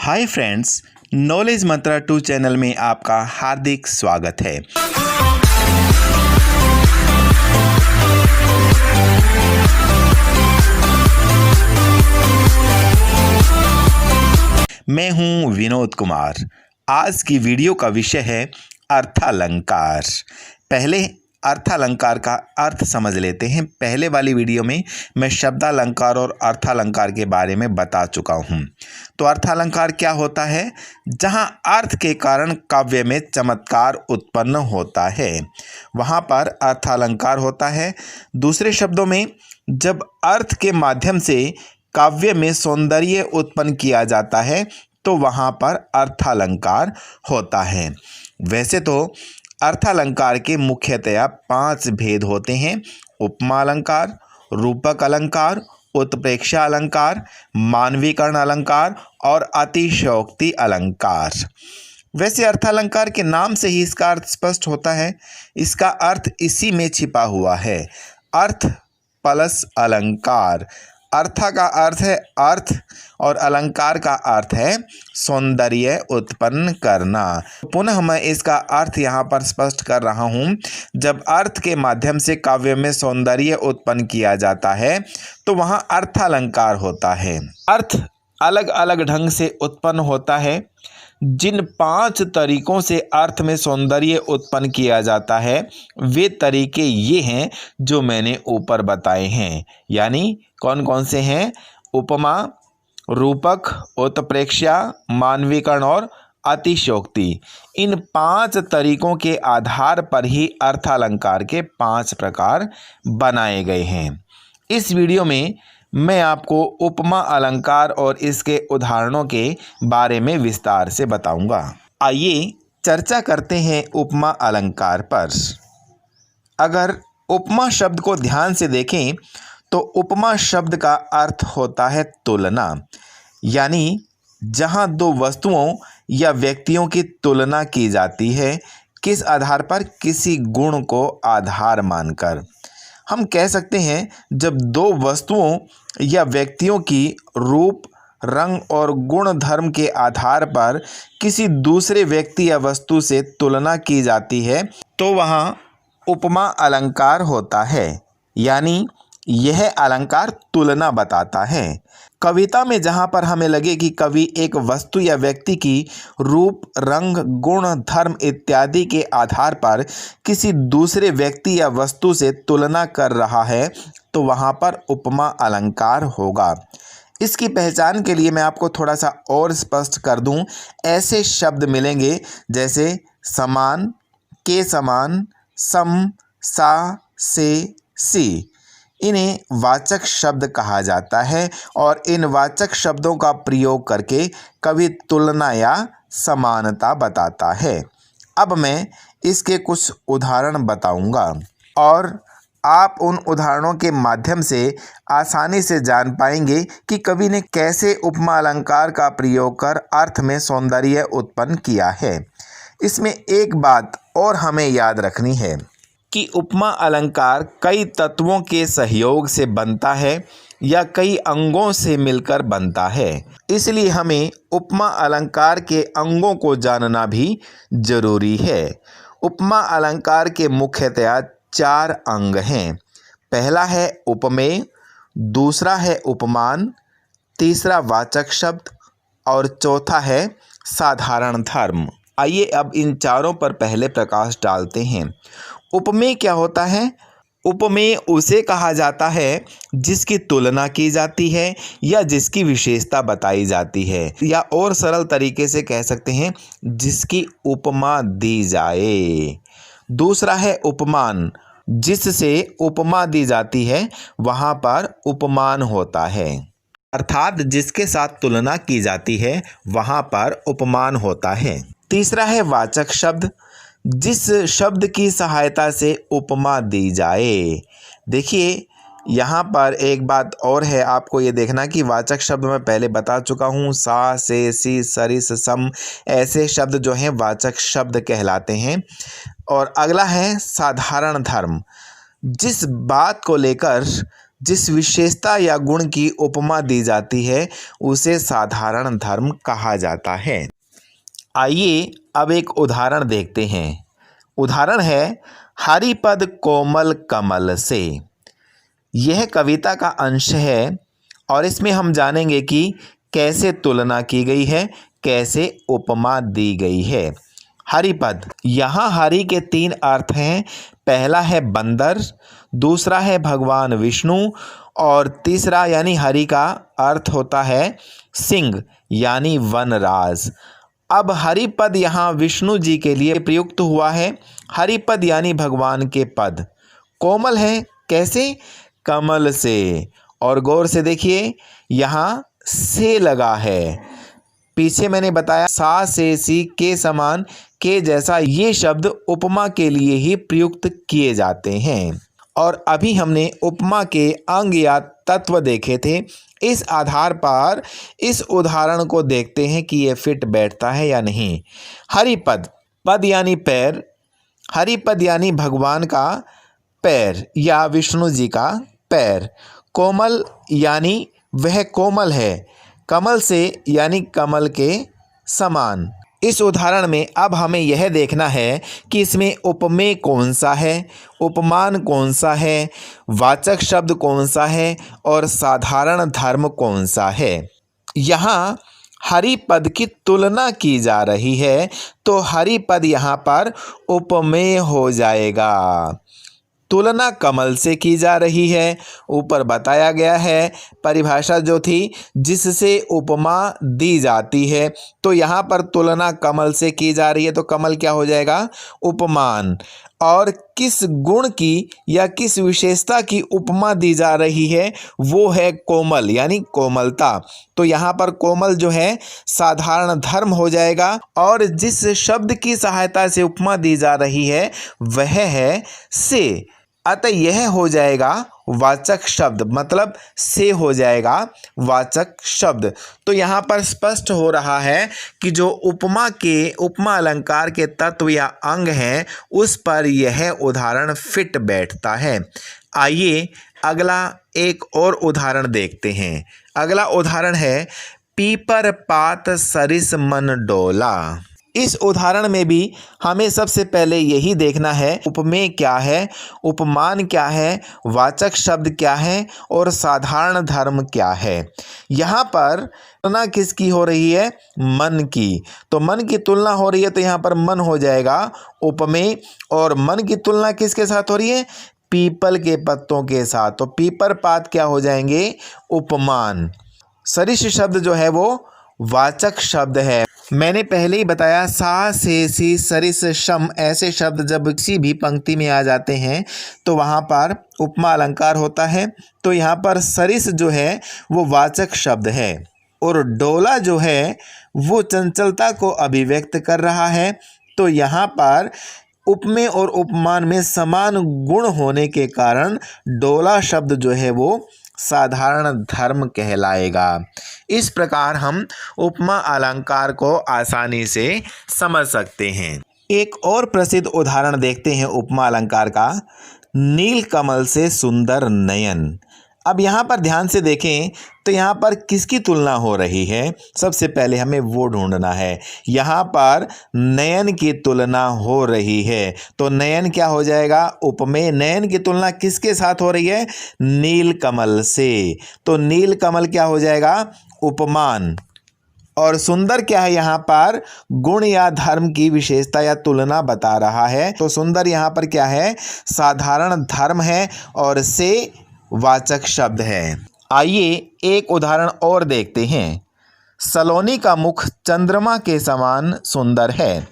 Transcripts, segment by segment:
Hi friends, knowledge मंत्रा 2 channel में आपका हार्दिक स्वागत है। मैं हूं विनोद कुमार। आज की वीडियो का विषय है अर्थालंकार। पहले अर्थालंकार का अर्थ समझ लेते हैं। पहले वाली वीडियो में मैं शब्दालंकार और अर्थालंकार के बारे में बता चुका हूं। तो अर्थालंकार क्या होता है? जहां अर्थ के कारण काव्य में चमत्कार उत्पन्न होता है, वहां पर अर्थालंकार होता है। दूसरे शब्दों में, जब अर्थ के माध्यम से काव्य में सौंदर्य उत्पन्न किया जाता है तो वहां पर अर्थालंकार होता है। वैसे तो अर्थालंकार के मुख्यतया 5 भेद होते हैं: उपमा अलंकार, रूपक अलंकार, उत्प्रेक्षा अलंकार, मानवीकरण अलंकार और अतिशयोक्ति अलंकार। वैसे अर्थालंकार के नाम से ही इसका अर्थ स्पष्ट होता है। इसका अर्थ इसी में छिपा हुआ है। अर्थ प्लस अलंकार। अर्था का अर्थ है अर्थ और अलंकार का अर्थ है सौंदर्य उत्पन्न करना। पुनः मैं इसका अर्थ यहाँ पर स्पष्ट कर रहा हूँ। जब अर्थ के माध्यम से काव्य में सौंदर्य उत्पन्न किया जाता है तो वहाँ अर्थालंकार होता है। अर्थ अलग अलग ढंग से उत्पन्न होता है। जिन 5 तरीकों से अर्थ में सौंदर्य उत्पन्न किया जाता है वे तरीके ये हैं जो मैंने ऊपर बताए हैं। यानी कौन कौन से हैं? उपमा, रूपक, उत्प्रेक्षा, मानवीकरण और अतिशयोक्ति। इन 5 तरीकों के आधार पर ही अर्थालंकार के 5 प्रकार बनाए गए हैं। इस वीडियो में मैं आपको उपमा अलंकार और इसके उदाहरणों के बारे में विस्तार से बताऊंगा। आइए चर्चा करते हैं उपमा अलंकार पर। अगर उपमा शब्द को ध्यान से देखें तो उपमा शब्द का अर्थ होता है तुलना। यानी जहां 2 वस्तुओं या व्यक्तियों की तुलना की जाती है। किस आधार पर? किसी गुण को आधार मानकर। हम कह सकते हैं जब 2 वस्तुओं या व्यक्तियों की रूप, रंग और गुण धर्म के आधार पर किसी दूसरे व्यक्ति या वस्तु से तुलना की जाती है तो वहाँ उपमा अलंकार होता है। यानी यह अलंकार तुलना बताता है। कविता में जहाँ पर हमें लगे कि कवि एक वस्तु या व्यक्ति की रूप, रंग, गुण, धर्म इत्यादि के आधार पर किसी दूसरे व्यक्ति या वस्तु से तुलना कर रहा है तो वहाँ पर उपमा अलंकार होगा। इसकी पहचान के लिए मैं आपको थोड़ा सा और स्पष्ट कर दूं। ऐसे शब्द मिलेंगे जैसे समान, के समान, सम, सा, से, सी। इन्हें वाचक शब्द कहा जाता है और इन वाचक शब्दों का प्रयोग करके कवि तुलना या समानता बताता है। अब मैं इसके कुछ उदाहरण बताऊंगा और आप उन उदाहरणों के माध्यम से आसानी से जान पाएंगे कि कवि ने कैसे उपमा अलंकार का प्रयोग कर अर्थ में सौंदर्य उत्पन्न किया है। इसमें एक बात और हमें याद रखनी है कि उपमा अलंकार कई तत्वों के सहयोग से बनता है या कई अंगों से मिलकर बनता है। इसलिए हमें उपमा अलंकार के अंगों को जानना भी जरूरी है। उपमा अलंकार के मुख्यतया 4 अंग हैं। पहला है उपमेय, दूसरा है उपमान, तीसरा वाचक शब्द और चौथा है साधारण धर्म। आइए अब इन चारों पर पहले प्रकाश डालते हैं। उपमेय क्या होता है? उपमेय उसे कहा जाता है जिसकी तुलना की जाती है या जिसकी विशेषता बताई जाती है, या और सरल तरीके से कह सकते हैं जिसकी उपमा दी जाए। दूसरा है उपमान, जिससे उपमा दी जाती है वहाँ पर उपमान होता है। अर्थात जिसके साथ तुलना की जाती है वहाँ पर उपमान होता है। तीसरा है वाचक शब्द, जिस शब्द की सहायता से उपमा दी जाए। देखिए यहाँ पर एक बात और है, आपको ये देखना कि वाचक शब्द मैं पहले बता चुका हूँ। सा, से, सी, सरिस, सम ऐसे शब्द जो हैं वाचक शब्द कहलाते हैं। और अगला है साधारण धर्म, जिस बात को लेकर जिस विशेषता या गुण की उपमा दी जाती है उसे साधारण धर्म कहा जाता है। आइए अब एक उदाहरण देखते हैं। उदाहरण है हरिपद कोमल कमल से। यह कविता का अंश है और इसमें हम जानेंगे कि कैसे तुलना की गई है, कैसे उपमा दी गई है। हरिपद, यहाँ हरि के 3 अर्थ हैं। पहला है बंदर, दूसरा है भगवान विष्णु और तीसरा यानी हरि का अर्थ होता है सिंह यानी वनराज। अब हरिपद यहाँ विष्णु जी के लिए प्रयुक्त हुआ है। हरिपद यानी भगवान के पद। कोमल है, कैसे? कमल से। और गौर से देखिए यहाँ से लगा है। पीछे मैंने बताया सा से सी के समान के जैसा ये शब्द उपमा के लिए ही प्रयुक्त किए जाते हैं। और अभी हमने उपमा के अंग या तत्व देखे थे। इस आधार पर इस उदाहरण को देखते हैं कि ये फिट बैठता है या नहीं। हरिपद, पद यानी पैर, हरिपद यानी भगवान का पैर या विष्णु जी का पैर। कोमल यानी वह कोमल है, कमल से यानी कमल के समान। इस उदाहरण में अब हमें यह देखना है कि इसमें उपमेय कौन सा है, उपमान कौन सा है, वाचक शब्द कौन सा है और साधारण धर्म कौन सा है। यहाँ हरिपद की तुलना की जा रही है तो हरिपद यहाँ पर उपमेय हो जाएगा। तुलना कमल से की जा रही है। ऊपर बताया गया है परिभाषा जो थी जिससे उपमा दी जाती है, तो यहाँ पर तुलना कमल से की जा रही है तो कमल क्या हो जाएगा? उपमान। और किस गुण की या किस विशेषता की उपमा दी जा रही है वो है कोमल यानी कोमलता। तो यहाँ पर कोमल जो है साधारण धर्म हो जाएगा और जिस शब्द की सहायता से उपमा दी जा रही है वह है से। अतः यह हो जाएगा वाचक शब्द, मतलब से हो जाएगा वाचक शब्द। तो यहाँ पर स्पष्ट हो रहा है कि जो उपमा अलंकार के तत्व या अंग हैं उस पर यह उदाहरण फिट बैठता है। आइए अगला एक और उदाहरण देखते हैं। अगला उदाहरण है पीपर पात सरिस मन डोला। इस उदाहरण में भी हमें सबसे पहले यही देखना है उपमेय क्या है, उपमान क्या है, वाचक शब्द क्या है और साधारण धर्म क्या है। यहाँ पर तुलना किसकी हो रही है? मन की। तो मन की तुलना हो रही है तो यहाँ पर मन हो जाएगा उपमेय। और मन की तुलना किसके साथ हो रही है? पीपल के पत्तों के साथ। तो पीपर पात क्या हो जाएंगे? उपमान। सरिस शब्द जो है वो वाचक शब्द है। मैंने पहले ही बताया सा से सी सरिस शम ऐसे शब्द जब किसी भी पंक्ति में आ जाते हैं तो वहाँ पर उपमा अलंकार होता है। तो यहाँ पर सरिस जो है वो वाचक शब्द है और डोला जो है वो चंचलता को अभिव्यक्त कर रहा है। तो यहाँ पर उपमेय और उपमान में समान गुण होने के कारण डोला शब्द जो है वो साधारण धर्म कहलाएगा। इस प्रकार हम उपमा अलंकार को आसानी से समझ सकते हैं। एक और प्रसिद्ध उदाहरण देखते हैं उपमा अलंकार का। नील कमल से सुंदर नयन। अब यहाँ पर ध्यान से देखें तो यहाँ पर किसकी तुलना हो रही है? सबसे पहले हमें वो ढूंढना है। यहाँ पर नयन की तुलना हो रही है तो नयन क्या हो जाएगा? उपमेय। नयन की तुलना किसके साथ हो रही है? नील कमल से। तो नील कमल क्या हो जाएगा? उपमान। और सुंदर क्या है? यहाँ पर गुण या धर्म की विशेषता या तुलना बता रहा है। तो सुंदर यहाँ पर क्या है? साधारण धर्म है और से वाचक शब्द है। आइए एक उदाहरण और देखते हैं। सलोनी का मुख चंद्रमा के समान सुंदर है।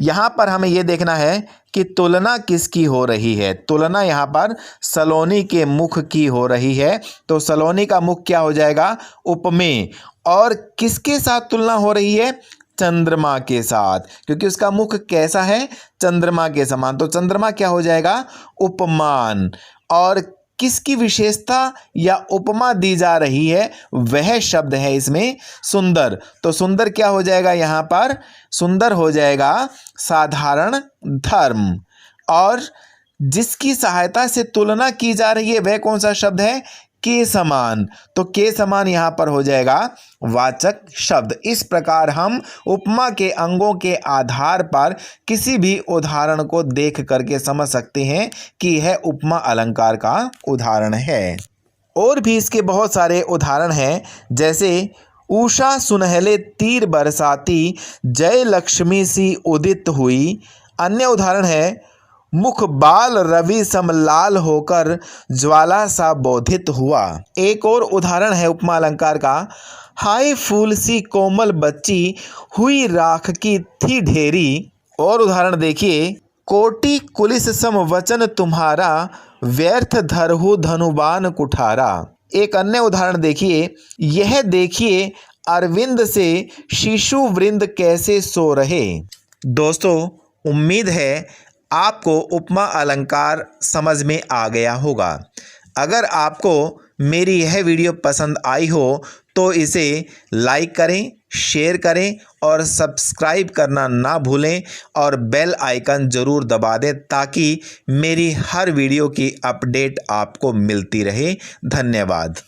यहाँ पर हमें यह देखना है कि तुलना किसकी हो रही है। तुलना यहाँ पर सलोनी के मुख की हो रही है। तो सलोनी का मुख क्या हो जाएगा? उपमेय। और किसके साथ तुलना हो रही है? चंद्रमा के साथ, क्योंकि उसका मुख कैसा है? चंद्रमा के समान। तो चंद्रमा क्या हो जाएगा? उपमान। और किसकी विशेषता या उपमा दी जा रही है वह शब्द है इसमें सुंदर। तो सुंदर क्या हो जाएगा? यहाँ पर सुंदर हो जाएगा साधारण धर्म। और जिसकी सहायता से तुलना की जा रही है वह कौन सा शब्द है? के समान, तो के समान यहाँ पर हो जाएगा वाचक शब्द। इस प्रकार हम उपमा के अंगों के आधार पर किसी भी उदाहरण को देख करके समझ सकते हैं कि यह उपमा अलंकार का उदाहरण है। और भी इसके बहुत सारे उदाहरण हैं, जैसे उषा सुनहले तीर बरसाती, जय लक्ष्मी सी उदित हुई। अन्य उदाहरण है, मुख बाल रवि सम लाल होकर ज्वाला सा बोधित हुआ। एक और उदाहरण है उपमा अलंकार का, हाय फूल सी कोमल बच्ची, हुई राख की थी ढेरी। और उदाहरण देखिए, कोटि कुलिस सम वचन तुम्हारा, व्यर्थ धरहु धनुबान कुठारा। एक अन्य उदाहरण देखिए, यह देखिए अरविंद से शिशु वृंद कैसे सो रहे। दोस्तों, उम्मीद है आपको उपमा अलंकार समझ में आ गया होगा। अगर आपको मेरी यह वीडियो पसंद आई हो तो इसे लाइक करें, शेयर करें और सब्सक्राइब करना ना भूलें और बेल आइकन ज़रूर दबा दें ताकि मेरी हर वीडियो की अपडेट आपको मिलती रहे। धन्यवाद।